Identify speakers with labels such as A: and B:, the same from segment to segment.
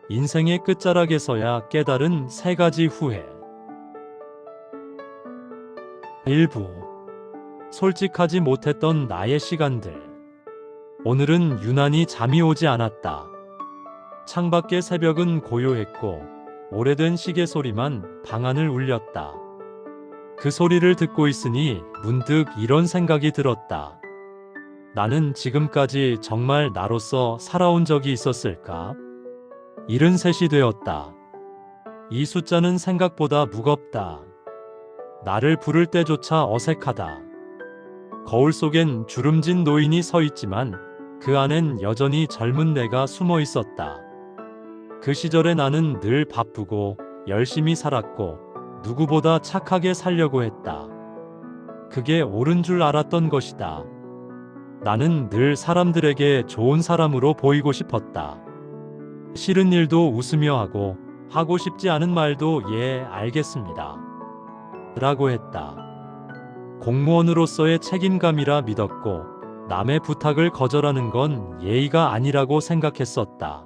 A: 인생의 끝자락에서야 깨달은 세 가지 후회. 일부. 솔직하지 못했던 나의 시간들. 오늘은 유난히 잠이 오지 않았다. 창밖의 새벽은 고요했고 오래된 시계 소리만 방안을 울렸다. 그 소리를 듣고 있으니 문득 이런 생각이 들었다. 나는 지금까지 정말 나로서 살아온 적이 있었을까? 73이 되었다. 이 숫자는 생각보다 무겁다. 나를 부를 때조차 어색하다. 거울 속엔 주름진 노인이 서 있지만 그 안엔 여전히 젊은 내가 숨어 있었다. 그 시절에 나는 늘 바쁘고 열심히 살았고 누구보다 착하게 살려고 했다. 그게 옳은 줄 알았던 것이다. 나는 늘 사람들에게 좋은 사람으로 보이고 싶었다. 싫은 일도 웃으며 하고 싶지 않은 말도 예, 알겠습니다. 라고 했다. 공무원으로서의 책임감이라 믿었고 남의 부탁을 거절하는 건 예의가 아니라고 생각했었다.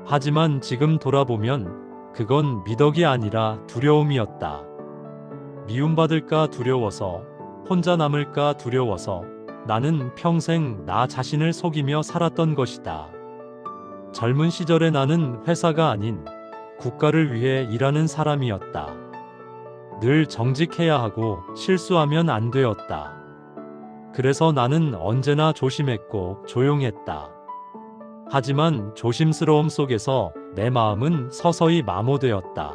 A: 하지만 지금 돌아보면 그건 미덕이 아니라 두려움이었다. 미움받을까 두려워서, 혼자 남을까 두려워서 나는 평생 나 자신을 속이며 살았던 것이다. 젊은 시절에 나는 회사가 아닌 국가를 위해 일하는 사람이었다. 늘 정직해야 하고 실수하면 안 되었다. 그래서 나는 언제나 조심했고 조용했다. 하지만 조심스러움 속에서 내 마음은 서서히 마모되었다.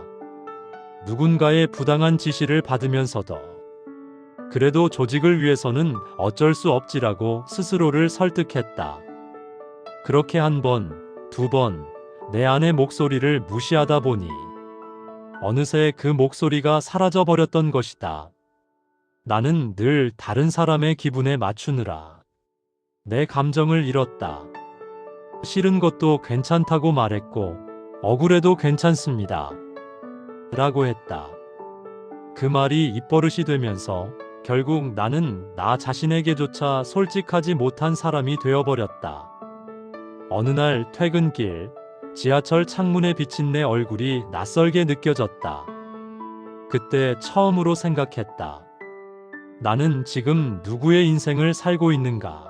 A: 누군가의 부당한 지시를 받으면서도 그래도 조직을 위해서는 어쩔 수 없지라고 스스로를 설득했다. 그렇게 한 번, 두 번, 내 안의 목소리를 무시하다 보니 어느새 그 목소리가 사라져버렸던 것이다. 나는 늘 다른 사람의 기분에 맞추느라 내 감정을 잃었다. 싫은 것도 괜찮다고 말했고 억울해도 괜찮습니다. 라고 했다. 그 말이 입버릇이 되면서 결국 나는 나 자신에게조차 솔직하지 못한 사람이 되어버렸다. 어느 날 퇴근길, 지하철 창문에 비친 내 얼굴이 낯설게 느껴졌다. 그때 처음으로 생각했다. 나는 지금 누구의 인생을 살고 있는가?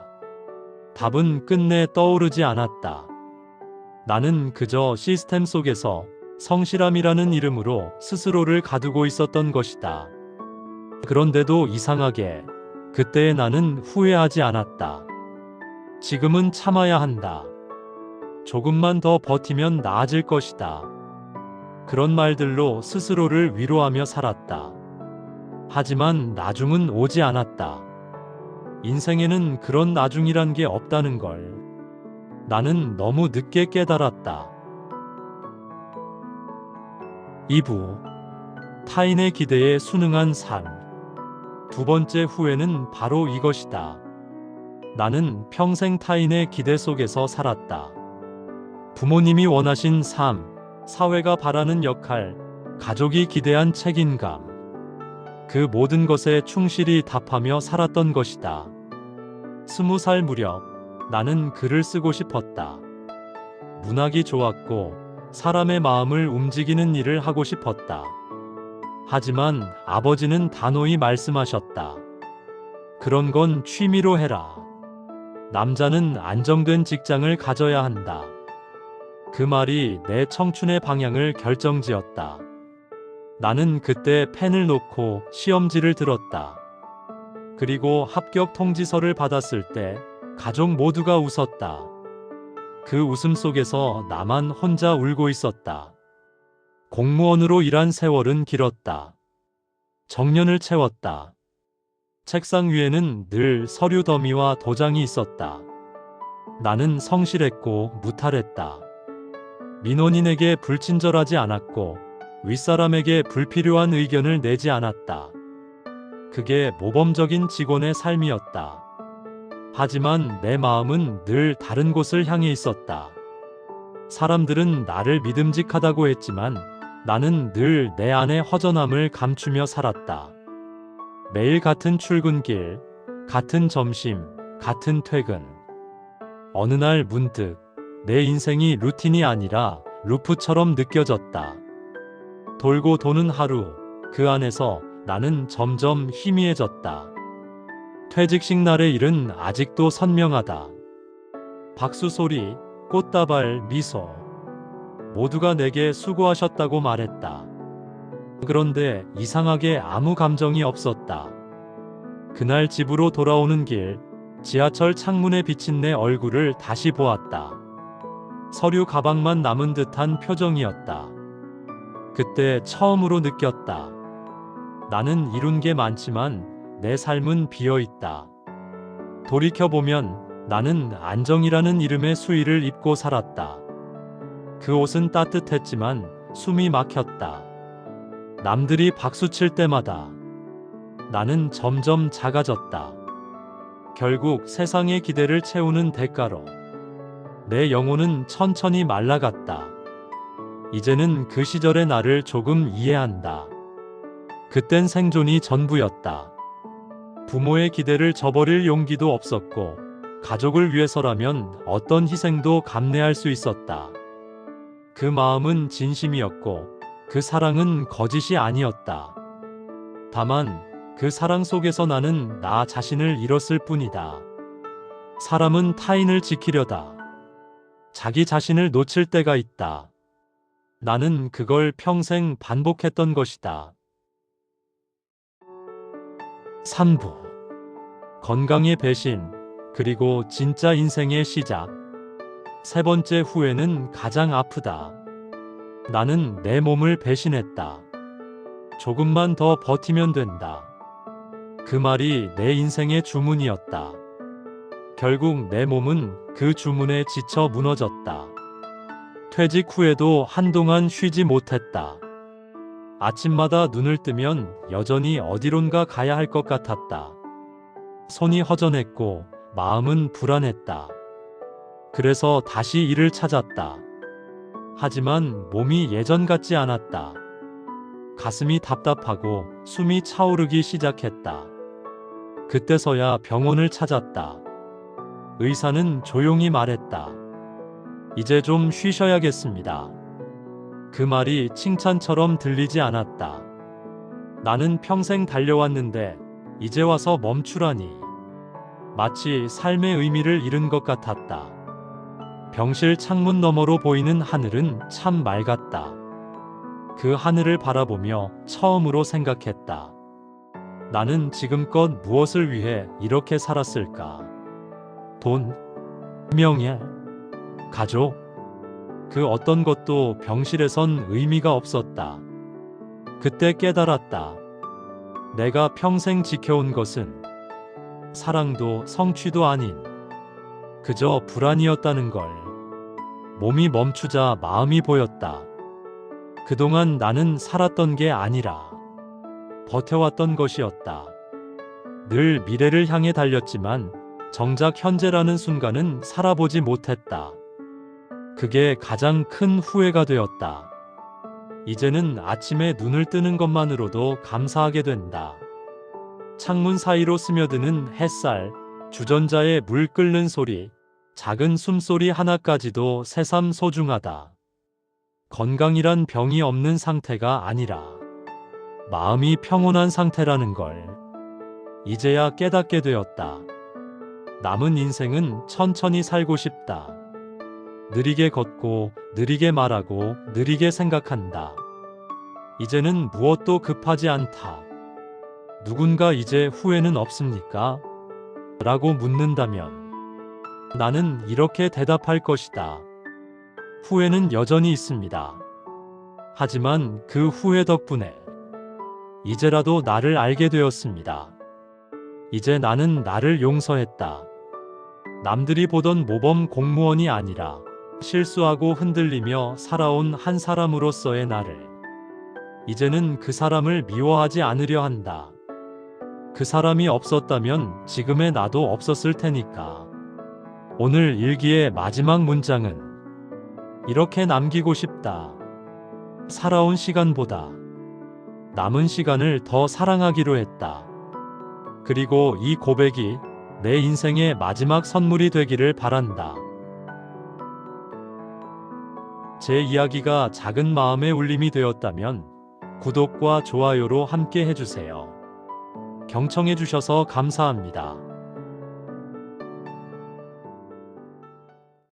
A: 답은 끝내 떠오르지 않았다. 나는 그저 시스템 속에서 성실함이라는 이름으로 스스로를 가두고 있었던 것이다. 그런데도 이상하게 그때의 나는 후회하지 않았다. 지금은 참아야 한다. 조금만 더 버티면 나아질 것이다. 그런 말들로 스스로를 위로하며 살았다. 하지만 나중은 오지 않았다. 인생에는 그런 나중이란 게 없다는 걸 나는 너무 늦게 깨달았다. 2부. 타인의 기대에 순응한 삶. 두 번째 후회는 바로 이것이다. 나는 평생 타인의 기대 속에서 살았다. 부모님이 원하신 삶, 사회가 바라는 역할, 가족이 기대한 책임감. 그 모든 것에 충실히 답하며 살았던 것이다. 20살 무렵 나는 글을 쓰고 싶었다. 문학이 좋았고 사람의 마음을 움직이는 일을 하고 싶었다. 하지만 아버지는 단호히 말씀하셨다. 그런 건 취미로 해라. 남자는 안정된 직장을 가져야 한다. 그 말이 내 청춘의 방향을 결정지었다. 나는 그때 펜을 놓고 시험지를 들었다. 그리고 합격 통지서를 받았을 때 가족 모두가 웃었다. 그 웃음 속에서 나만 혼자 울고 있었다. 공무원으로 일한 세월은 길었다. 정년을 채웠다. 책상 위에는 늘 서류 더미와 도장이 있었다. 나는 성실했고 무탈했다. 민원인에게 불친절하지 않았고 윗사람에게 불필요한 의견을 내지 않았다. 그게 모범적인 직원의 삶이었다. 하지만 내 마음은 늘 다른 곳을 향해 있었다. 사람들은 나를 믿음직하다고 했지만 나는 늘 내 안의 허전함을 감추며 살았다. 매일 같은 출근길, 같은 점심, 같은 퇴근. 어느 날 문득 내 인생이 루틴이 아니라 루프처럼 느껴졌다. 돌고 도는 하루, 그 안에서 나는 점점 희미해졌다. 퇴직식 날의 일은 아직도 선명하다. 박수 소리, 꽃다발, 미소. 모두가 내게 수고하셨다고 말했다. 그런데 이상하게 아무 감정이 없었다. 그날 집으로 돌아오는 길, 지하철 창문에 비친 내 얼굴을 다시 보았다. 서류 가방만 남은 듯한 표정이었다. 그때 처음으로 느꼈다. 나는 이룬 게 많지만 내 삶은 비어있다. 돌이켜보면 나는 안정이라는 이름의 수의를 입고 살았다. 그 옷은 따뜻했지만 숨이 막혔다. 남들이 박수칠 때마다 나는 점점 작아졌다. 결국 세상의 기대를 채우는 대가로 내 영혼은 천천히 말라갔다. 이제는 그 시절의 나를 조금 이해한다. 그땐 생존이 전부였다. 부모의 기대를 저버릴 용기도 없었고, 가족을 위해서라면 어떤 희생도 감내할 수 있었다. 그 마음은 진심이었고, 그 사랑은 거짓이 아니었다. 다만, 그 사랑 속에서 나는 나 자신을 잃었을 뿐이다. 사람은 타인을 지키려다 자기 자신을 놓칠 때가 있다. 나는 그걸 평생 반복했던 것이다. 3부. 건강의 배신, 그리고 진짜 인생의 시작. 세 번째 후회는 가장 아프다. 나는 내 몸을 배신했다. 조금만 더 버티면 된다. 그 말이 내 인생의 주문이었다. 결국 내 몸은 그 주문에 지쳐 무너졌다. 퇴직 후에도 한동안 쉬지 못했다. 아침마다 눈을 뜨면 여전히 어디론가 가야 할 것 같았다. 손이 허전했고 마음은 불안했다. 그래서 다시 일을 찾았다. 하지만 몸이 예전 같지 않았다. 가슴이 답답하고 숨이 차오르기 시작했다. 그때서야 병원을 찾았다. 의사는 조용히 말했다. 이제 좀 쉬셔야겠습니다. 그 말이 칭찬처럼 들리지 않았다. 나는 평생 달려왔는데 이제 와서 멈추라니. 마치 삶의 의미를 잃은 것 같았다. 병실 창문 너머로 보이는 하늘은 참 맑았다. 그 하늘을 바라보며 처음으로 생각했다. 나는 지금껏 무엇을 위해 이렇게 살았을까? 돈, 명예, 가족, 그 어떤 것도 병실에선 의미가 없었다. 그때 깨달았다. 내가 평생 지켜온 것은 사랑도 성취도 아닌 그저 불안이었다는 걸. 몸이 멈추자 마음이 보였다. 그동안 나는 살았던 게 아니라 버텨왔던 것이었다. 늘 미래를 향해 달렸지만 정작 현재라는 순간은 살아보지 못했다. 그게 가장 큰 후회가 되었다. 이제는 아침에 눈을 뜨는 것만으로도 감사하게 된다. 창문 사이로 스며드는 햇살, 주전자에 물 끓는 소리, 작은 숨소리 하나까지도 새삼 소중하다. 건강이란 병이 없는 상태가 아니라 마음이 평온한 상태라는 걸 이제야 깨닫게 되었다. 남은 인생은 천천히 살고 싶다. 느리게 걷고, 느리게 말하고, 느리게 생각한다. 이제는 무엇도 급하지 않다. 누군가 이제 후회는 없습니까? 라고 묻는다면 나는 이렇게 대답할 것이다. 후회는 여전히 있습니다. 하지만 그 후회 덕분에 이제라도 나를 알게 되었습니다. 이제 나는 나를 용서했다. 남들이 보던 모범 공무원이 아니라 실수하고 흔들리며 살아온 한 사람으로서의 나를. 이제는 그 사람을 미워하지 않으려 한다. 그 사람이 없었다면 지금의 나도 없었을 테니까. 오늘 일기의 마지막 문장은 이렇게 남기고 싶다. 살아온 시간보다 남은 시간을 더 사랑하기로 했다. 그리고 이 고백이 내 인생의 마지막 선물이 되기를 바란다. 제 이야기가 작은 마음의 울림이 되었다면 구독과 좋아요로 함께 해주세요. 경청해주셔서 감사합니다.